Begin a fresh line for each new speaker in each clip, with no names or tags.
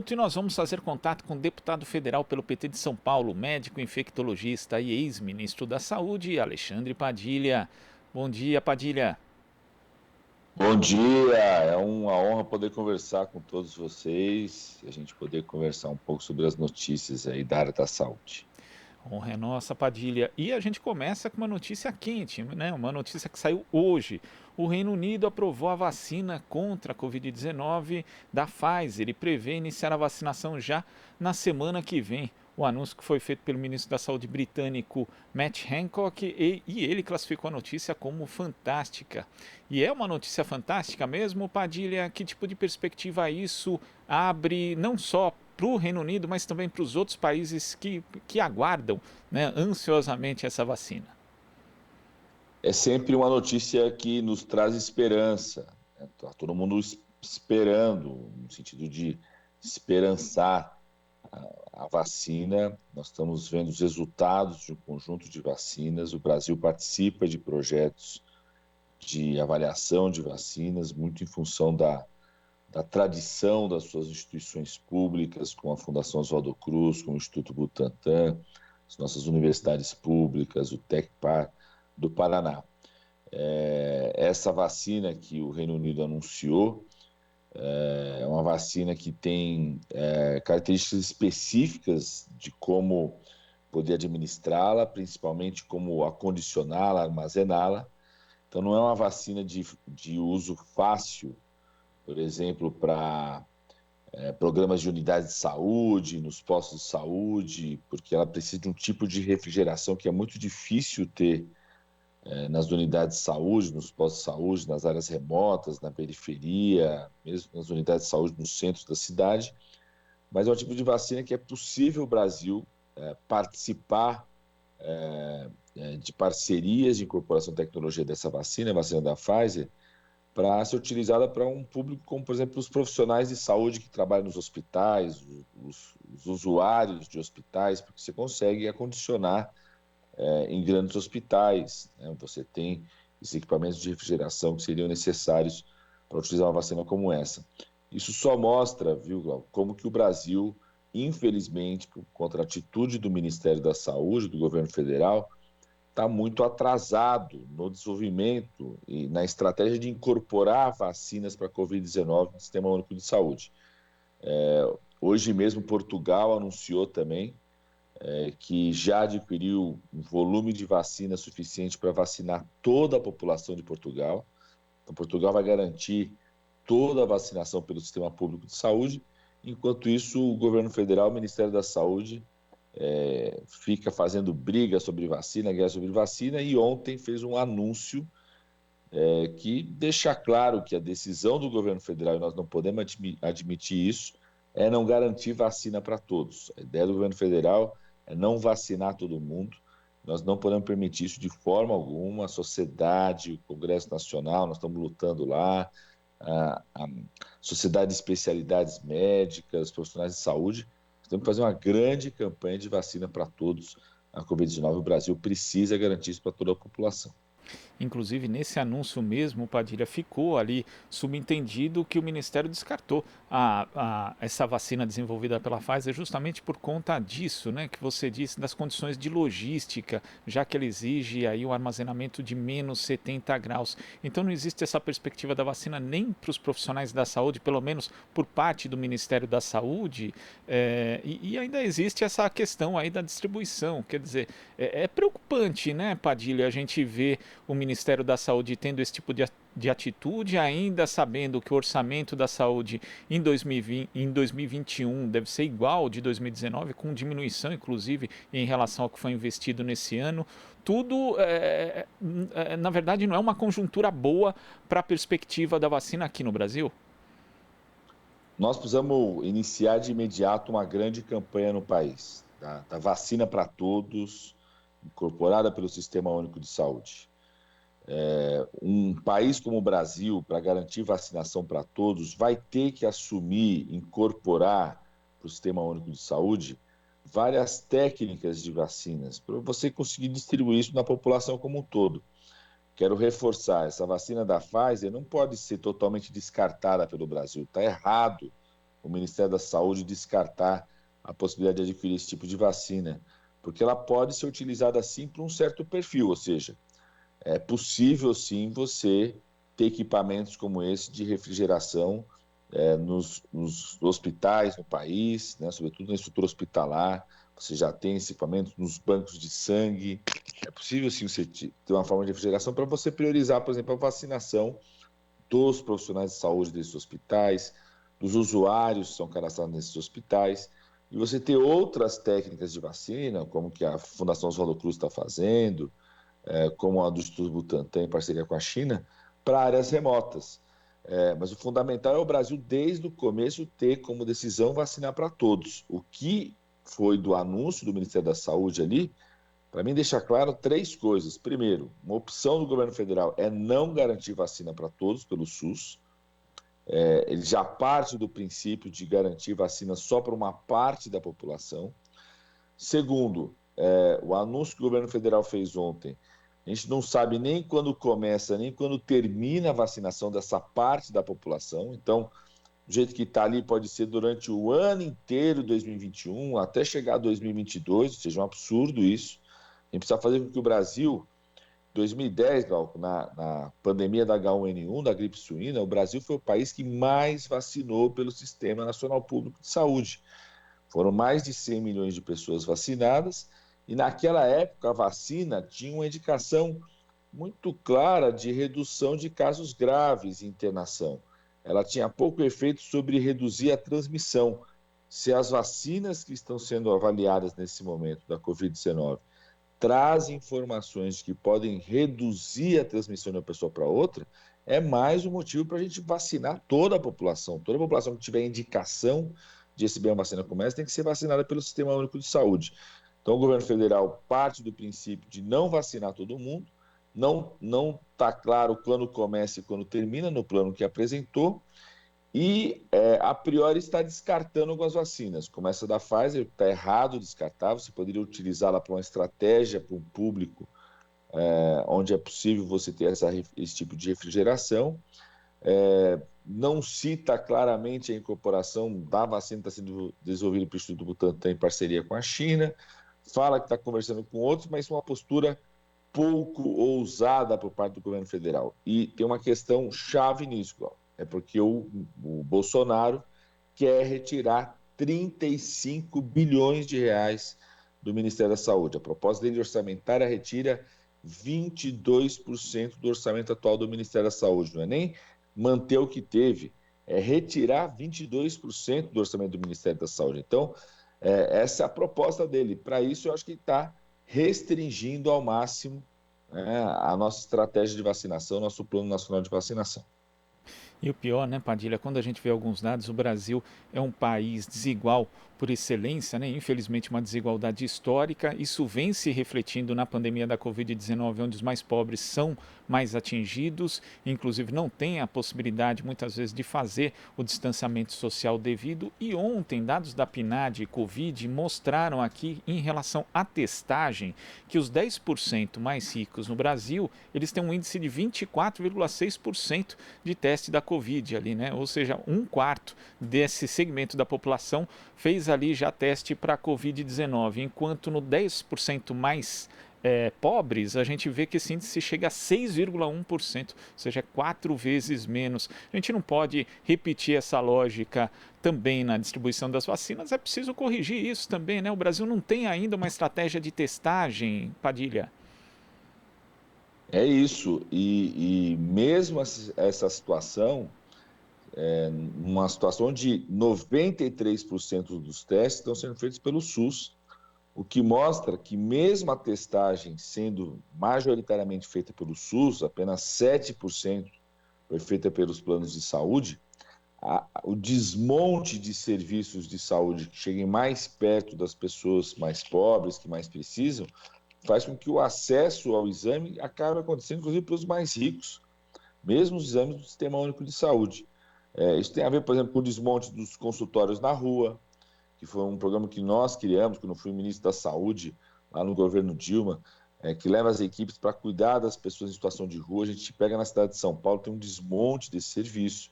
minuto e nós vamos fazer contato com o deputado federal pelo PT de São Paulo, médico infectologista e ex-ministro da Saúde, Alexandre Padilha. Bom dia, Padilha.
Bom dia, é uma honra poder conversar com todos vocês e a gente poder conversar um pouco sobre as notícias aí da área da saúde.
Honra é nossa, Padilha. E a gente começa com uma notícia quente, né? Uma notícia que saiu hoje. O Reino Unido aprovou a vacina contra a Covid-19 da Pfizer e prevê iniciar a vacinação já na semana que vem. O anúncio que foi feito pelo ministro da Saúde britânico Matt Hancock e ele classificou a notícia como fantástica. E é uma notícia fantástica mesmo, Padilha? Que tipo de perspectiva isso abre não só para o Reino Unido, mas também para os outros países que aguardam, né, ansiosamente essa vacina?
É sempre uma notícia que nos traz esperança, né? Tá todo mundo esperando, no sentido de esperançar a vacina. Nós estamos vendo os resultados de um conjunto de vacinas. O Brasil participa de projetos de avaliação de vacinas, muito em função da tradição das suas instituições públicas, como a Fundação Oswaldo Cruz, como o Instituto Butantan, as nossas universidades públicas, o TecPar do Paraná. Essa vacina que o Reino Unido anunciou é uma vacina que tem características específicas de como poder administrá-la, principalmente como acondicioná-la, armazená-la. Então não é uma vacina de uso fácil, por exemplo, para programas de unidades de saúde, nos postos de saúde, porque ela precisa de um tipo de refrigeração que é muito difícil ter nas unidades de saúde, nos postos de saúde, nas áreas remotas, na periferia, mesmo nas unidades de saúde nos centros da cidade. Mas é um tipo de vacina que é possível o Brasil participar de parcerias de incorporação de tecnologia dessa vacina, a vacina da Pfizer, para ser utilizada para um público como, por exemplo, os profissionais de saúde que trabalham nos hospitais, os usuários de hospitais, porque você consegue acondicionar em grandes hospitais, né? Você tem esses equipamentos de refrigeração que seriam necessários para utilizar uma vacina como essa. Isso só mostra, viu, Glauco, como que o Brasil, infelizmente, por conta da atitude do Ministério da Saúde, do governo federal, está muito atrasado no desenvolvimento e na estratégia de incorporar vacinas para a Covid-19 no Sistema Único de Saúde. Hoje mesmo, Portugal anunciou também que já adquiriu um volume de vacina suficiente para vacinar toda a população de Portugal. Então, Portugal vai garantir toda a vacinação pelo Sistema Público de Saúde. Enquanto isso, o governo federal, o Ministério da Saúde, fica fazendo briga sobre vacina, guerra sobre vacina, e ontem fez um anúncio que deixa claro que a decisão do governo federal, e nós não podemos admitir isso, é não garantir vacina para todos. A ideia do governo federal é não vacinar todo mundo. Nós não podemos permitir isso de forma alguma. A sociedade, o Congresso Nacional, nós estamos lutando lá, a Sociedade de Especialidades Médicas, profissionais de saúde, temos que fazer uma grande campanha de vacina para todos. A Covid-19, o Brasil precisa garantir isso para toda a população.
Inclusive, nesse anúncio mesmo, Padilha, ficou ali subentendido que o Ministério descartou essa vacina desenvolvida pela Pfizer justamente por conta disso, né, que você disse, das condições de logística, já que ela exige aí o armazenamento de menos 70 graus. Então não existe essa perspectiva da vacina nem para os profissionais da saúde, pelo menos por parte do Ministério da Saúde, e ainda existe essa questão aí da distribuição. Quer dizer, é preocupante, né, Padilha, a gente ver o Ministério da Saúde tendo esse tipo de atitude, ainda sabendo que o orçamento da saúde em 2021 deve ser igual ao de 2019, com diminuição, inclusive, em relação ao que foi investido nesse ano. Tudo, na verdade, não é uma conjuntura boa para a perspectiva da vacina aqui no Brasil?
Nós precisamos iniciar de imediato uma grande campanha no país, da vacina para todos, incorporada pelo Sistema Único de Saúde. Um país como o Brasil, para garantir vacinação para todos, vai ter que assumir, incorporar para o Sistema Único de Saúde várias técnicas de vacinas, para você conseguir distribuir isso na população como um todo. Quero reforçar, essa vacina da Pfizer não pode ser totalmente descartada pelo Brasil. Está errado o Ministério da Saúde descartar a possibilidade de adquirir esse tipo de vacina, porque ela pode ser utilizada sim para um certo perfil, ou seja, é possível sim você ter equipamentos como esse de refrigeração nos hospitais no país, né, sobretudo na estrutura hospitalar. Você já tem esse equipamento nos bancos de sangue. É possível sim você ter uma forma de refrigeração para você priorizar, por exemplo, a vacinação dos profissionais de saúde desses hospitais, dos usuários que são cadastrados nesses hospitais, e você ter outras técnicas de vacina, como que a Fundação Oswaldo Cruz está fazendo, como a do Instituto Butantan em parceria com a China, para áreas remotas. Mas o fundamental é o Brasil, desde o começo, ter como decisão vacinar para todos. O que foi do anúncio do Ministério da Saúde ali, para mim, deixa claro três coisas. Primeiro, uma opção do governo federal é não garantir vacina para todos pelo SUS. Ele já parte do princípio de garantir vacina só para uma parte da população. Segundo, o anúncio que o governo federal fez ontem, a gente não sabe nem quando começa, nem quando termina a vacinação dessa parte da população. Então, do jeito que está ali, pode ser durante o ano inteiro de 2021, até chegar a 2022, ou seja, um absurdo isso. A gente precisa fazer com que o Brasil, 2010, Galco, na pandemia da H1N1, da gripe suína, o Brasil foi o país que mais vacinou pelo Sistema Nacional Público de Saúde. Foram mais de 100 milhões de pessoas vacinadas e naquela época a vacina tinha uma indicação muito clara de redução de casos graves e internação. Ela tinha pouco efeito sobre reduzir a transmissão. Se as vacinas que estão sendo avaliadas nesse momento da Covid-19 trazem informações que podem reduzir a transmissão de uma pessoa para outra, é mais um motivo para a gente vacinar toda a população. Toda a população que tiver indicação de receber uma vacina como essa tem que ser vacinada pelo Sistema Único de Saúde. Então, o governo federal parte do princípio de não vacinar todo mundo, não está claro quando começa e quando termina no plano que apresentou, e a priori está descartando algumas vacinas, como essa da Pfizer, está errado descartar, você poderia utilizá-la para uma estratégia para um público onde é possível você ter esse tipo de refrigeração. Não cita claramente a incorporação da vacina que está sendo desenvolvida pelo Instituto Butantan em parceria com a China, fala que está conversando com outros, mas uma postura pouco ousada por parte do governo federal. E tem uma questão chave nisso, é porque o Bolsonaro quer retirar 35 bilhões de reais do Ministério da Saúde. A proposta dele orçamentária retira 22% do orçamento atual do Ministério da Saúde. Não é nem manter o que teve, é retirar 22% do orçamento do Ministério da Saúde. Então, essa é a proposta dele. Para isso, eu acho que ele está restringindo ao máximo a nossa estratégia de vacinação, nosso Plano Nacional de Vacinação.
E o pior, né, Padilha, quando a gente vê alguns dados, o Brasil é um país desigual por excelência, né? Infelizmente uma desigualdade histórica. Isso vem se refletindo na pandemia da Covid-19, onde os mais pobres são mais atingidos, inclusive não têm a possibilidade muitas vezes de fazer o distanciamento social devido. E ontem, dados da PNAD e Covid mostraram aqui em relação à testagem que os 10% mais ricos no Brasil, eles têm um índice de 24,6% de teste da Covid ali, né? Ou seja, um quarto desse segmento da população fez ali já teste para a Covid-19, enquanto no 10% mais pobres, a gente vê que esse índice chega a 6,1%, ou seja, 4 vezes menos. A gente não pode repetir essa lógica também na distribuição das vacinas, é preciso corrigir isso também, né? O Brasil não tem ainda uma estratégia de testagem, Padilha.
É isso, e mesmo essa situação, uma situação onde 93% dos testes estão sendo feitos pelo SUS, o que mostra que mesmo a testagem sendo majoritariamente feita pelo SUS, apenas 7% foi feita pelos planos de saúde, o desmonte de serviços de saúde que cheguem mais perto das pessoas mais pobres, que mais precisam, faz com que o acesso ao exame acabe acontecendo, inclusive, para os mais ricos, mesmo os exames do Sistema Único de Saúde. Isso tem a ver, por exemplo, com o desmonte dos consultórios na rua, que foi um programa que nós criamos, quando eu fui ministro da Saúde, lá no governo Dilma, que leva as equipes para cuidar das pessoas em situação de rua. A gente pega na cidade de São Paulo, tem um desmonte desse serviço.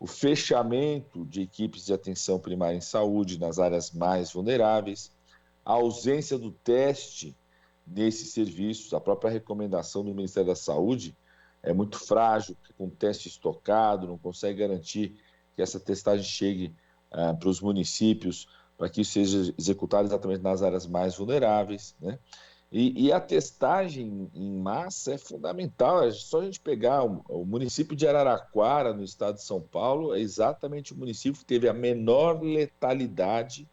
o fechamento de equipes de atenção primária em saúde nas áreas mais vulneráveis, a ausência do teste nesses serviços, a própria recomendação do Ministério da Saúde é muito frágil, porque com teste estocado, não consegue garantir que essa testagem chegue para os municípios, para que isso seja executado exatamente nas áreas mais vulneráveis, né? E a testagem em massa é fundamental. É só a gente pegar o município de Araraquara, no estado de São Paulo, é exatamente o município que teve a menor letalidade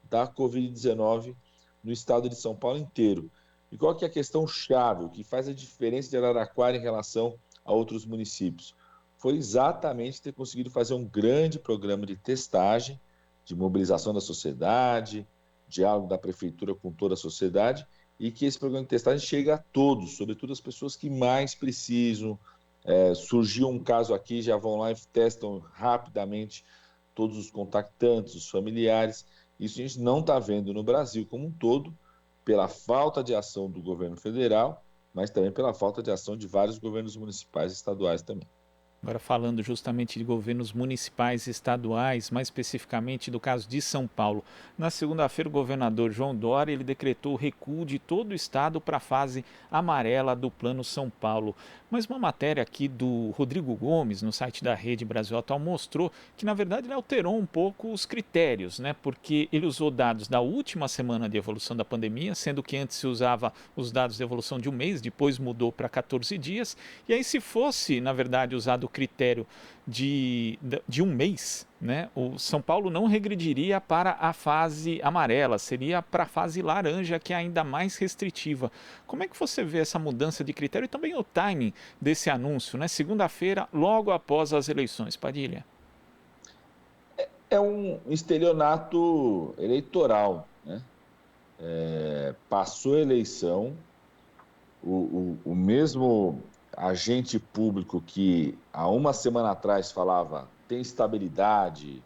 da Covid-19 no estado de São Paulo inteiro. E qual que é a questão chave, o que faz a diferença de Araraquara em relação a outros municípios? Foi exatamente ter conseguido fazer um grande programa de testagem, de mobilização da sociedade, diálogo da prefeitura com toda a sociedade, e que esse programa de testagem chegue a todos, sobretudo as pessoas que mais precisam. Surgiu um caso aqui, já vão lá e testam rapidamente todos os contactantes, os familiares. Isso a gente não está vendo no Brasil como um todo, pela falta de ação do governo federal, mas também pela falta de ação de vários governos municipais e estaduais também.
Agora falando justamente de governos municipais e estaduais, mais especificamente do caso de São Paulo. Na segunda-feira, o governador João Dória ele decretou o recuo de todo o estado para a fase amarela do Plano São Paulo. Mas uma matéria aqui do Rodrigo Gomes, no site da Rede Brasil Atual, mostrou que, na verdade, ele alterou um pouco os critérios, né? Porque ele usou dados da última semana de evolução da pandemia, sendo que antes se usava os dados de evolução de um mês, depois mudou para 14 dias. E aí, se fosse, na verdade, usado o critério de um mês, né, o São Paulo não regrediria para a fase amarela, seria para a fase laranja, que é ainda mais restritiva. Como é que você vê essa mudança de critério e também o timing desse anúncio, né? Segunda-feira, logo após as eleições, Padilha?
É um estelionato eleitoral, né? Passou a eleição, o mesmo agente público que há uma semana atrás falava tem estabilidade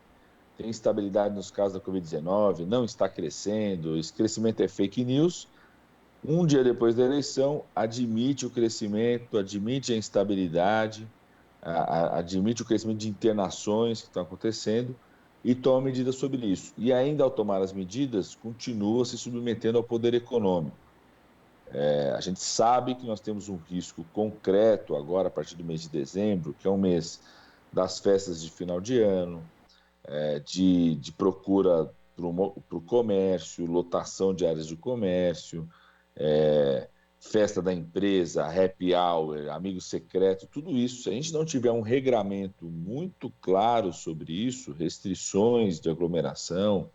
nos casos da Covid-19, não está crescendo, esse crescimento é fake news. Um dia depois da eleição, admite o crescimento, admite a instabilidade, admite o crescimento de internações que estão acontecendo e toma medidas sobre isso. E ainda ao tomar as medidas, continua se submetendo ao poder econômico. A gente sabe que nós temos um risco concreto agora, a partir do mês de dezembro, que é um mês das festas de final de ano, de procura para o comércio, lotação de áreas de comércio, festa da empresa, happy hour, amigo secreto, tudo isso. Se a gente não tiver um regramento muito claro sobre isso, restrições de aglomeração,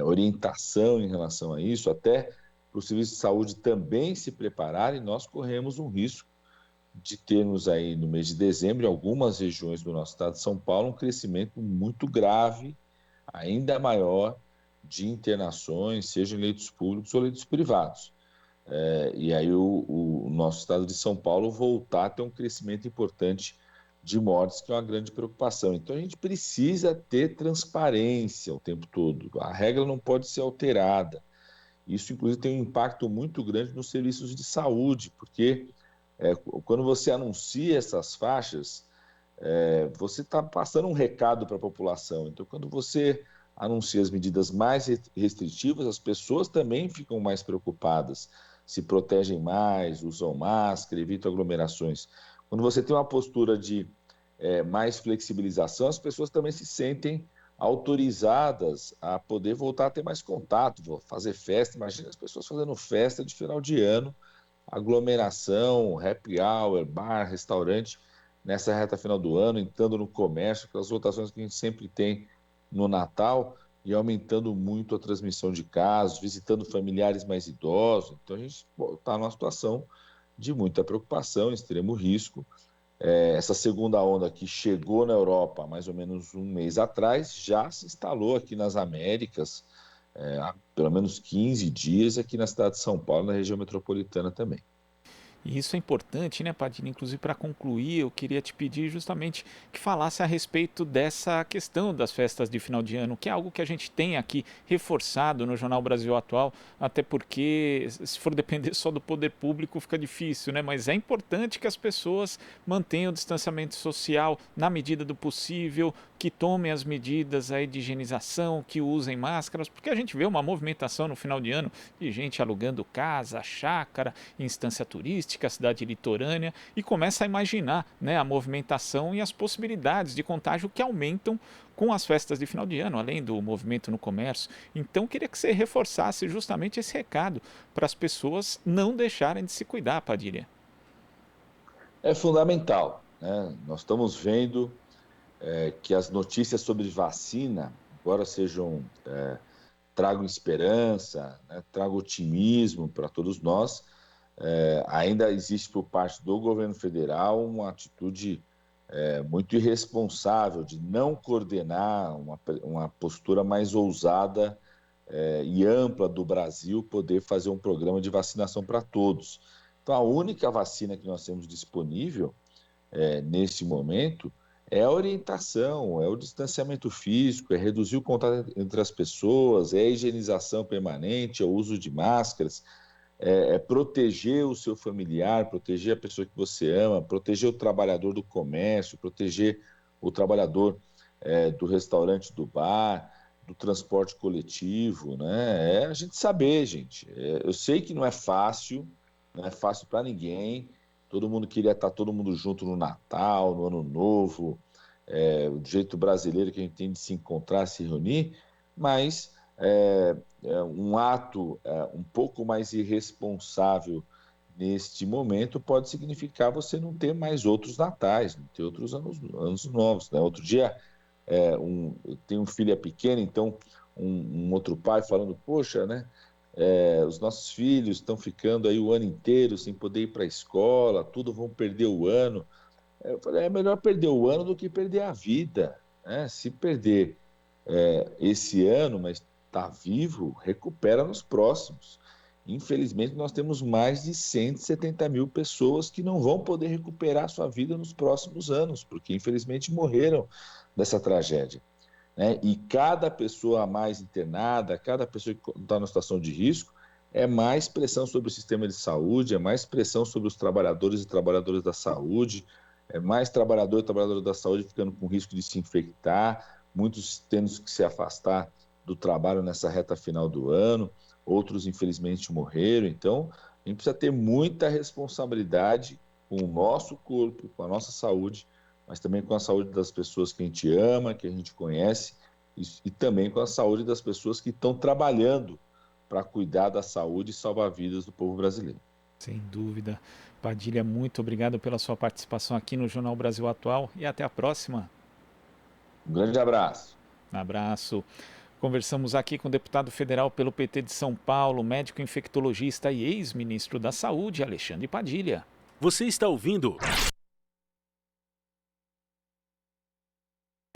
orientação em relação a isso, até para o serviço de saúde também se prepararem, nós corremos um risco de termos aí no mês de dezembro, em algumas regiões do nosso estado de São Paulo, um crescimento muito grave, ainda maior, de internações, seja em leitos públicos ou leitos privados. E aí o nosso estado de São Paulo voltar a ter um crescimento importante de mortes, que é uma grande preocupação. Então a gente precisa ter transparência o tempo todo, a regra não pode ser alterada. Isso, inclusive, tem um impacto muito grande nos serviços de saúde, porque quando você anuncia essas faixas, você está passando um recado para a população. Então, quando você anuncia as medidas mais restritivas, as pessoas também ficam mais preocupadas, se protegem mais, usam máscara, evitam aglomerações. Quando você tem uma postura de mais flexibilização, as pessoas também se sentem autorizadas a poder voltar a ter mais contato, fazer festa. Imagina as pessoas fazendo festa de final de ano, aglomeração, happy hour, bar, restaurante, nessa reta final do ano, entrando no comércio, aquelas lotações que a gente sempre tem no Natal, e aumentando muito a transmissão de casos, visitando familiares mais idosos. Então a gente está numa situação de muita preocupação, extremo risco. Essa segunda onda que chegou na Europa mais ou menos um mês atrás, já se instalou aqui nas Américas, há pelo menos 15 dias aqui na cidade de São Paulo, na região metropolitana também.
E isso é importante, né, Padilha? Inclusive, para concluir, eu queria te pedir justamente que falasse a respeito dessa questão das festas de final de ano, que é algo que a gente tem aqui reforçado no Jornal Brasil Atual, até porque, se for depender só do poder público, fica difícil, né? Mas é importante que as pessoas mantenham o distanciamento social na medida do possível, que tomem as medidas aí de higienização, que usem máscaras, porque a gente vê uma movimentação no final de ano de gente alugando casa, chácara, instância turística, cidade litorânea, e começa a imaginar, né, a movimentação e as possibilidades de contágio que aumentam com as festas de final de ano, além do movimento no comércio. Então, queria que você reforçasse justamente esse recado para as pessoas não deixarem de se cuidar, Padilha.
É fundamental, né? Nós estamos vendo que as notícias sobre vacina agora tragam esperança, né? Tragam otimismo para todos nós. Ainda existe por parte do governo federal uma atitude muito irresponsável de não coordenar uma postura mais ousada e ampla do Brasil poder fazer um programa de vacinação para todos. Então, a única vacina que nós temos disponível neste momento é a orientação, é o distanciamento físico, é reduzir o contato entre as pessoas, é a higienização permanente, é o uso de máscaras, é proteger o seu familiar, proteger a pessoa que você ama, proteger o trabalhador do comércio, proteger o trabalhador do restaurante, do bar, do transporte coletivo, né? É a gente saber, gente. Eu sei que não é fácil para ninguém. Todo mundo queria estar todo mundo junto no Natal, no Ano Novo, o jeito brasileiro que a gente tem de se encontrar, se reunir, mas um ato um pouco mais irresponsável neste momento pode significar você não ter mais outros natais, não ter outros anos novos, né? Outro dia, eu tenho um filho pequeno, então um outro pai falando, poxa, né? Os nossos filhos estão ficando aí o ano inteiro sem poder ir para a escola, tudo vão perder o ano. Eu falei, é melhor perder o ano do que perder a vida, né? Se perder esse ano, mas está vivo, recupera nos próximos. Infelizmente, nós temos mais de 170 mil pessoas que não vão poder recuperar sua vida nos próximos anos, porque infelizmente morreram dessa tragédia, né? E cada pessoa a mais internada, cada pessoa que está numa situação de risco, é mais pressão sobre o sistema de saúde, é mais pressão sobre os trabalhadores e trabalhadoras da saúde, é mais trabalhador e trabalhadora da saúde ficando com risco de se infectar, muitos tendo que se afastar do trabalho nessa reta final do ano, outros infelizmente morreram. Então, a gente precisa ter muita responsabilidade com o nosso corpo, com a nossa saúde, mas também com a saúde das pessoas que a gente ama, que a gente conhece, e também com a saúde das pessoas que estão trabalhando para cuidar da saúde e salvar vidas do povo brasileiro.
Sem dúvida. Padilha, muito obrigado pela sua participação aqui no Jornal Brasil Atual e até a próxima.
Um grande abraço.
Um abraço. Conversamos aqui com o deputado federal pelo PT de São Paulo, médico infectologista e ex-ministro da Saúde, Alexandre Padilha.
Você está ouvindo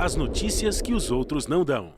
as notícias que os outros não dão.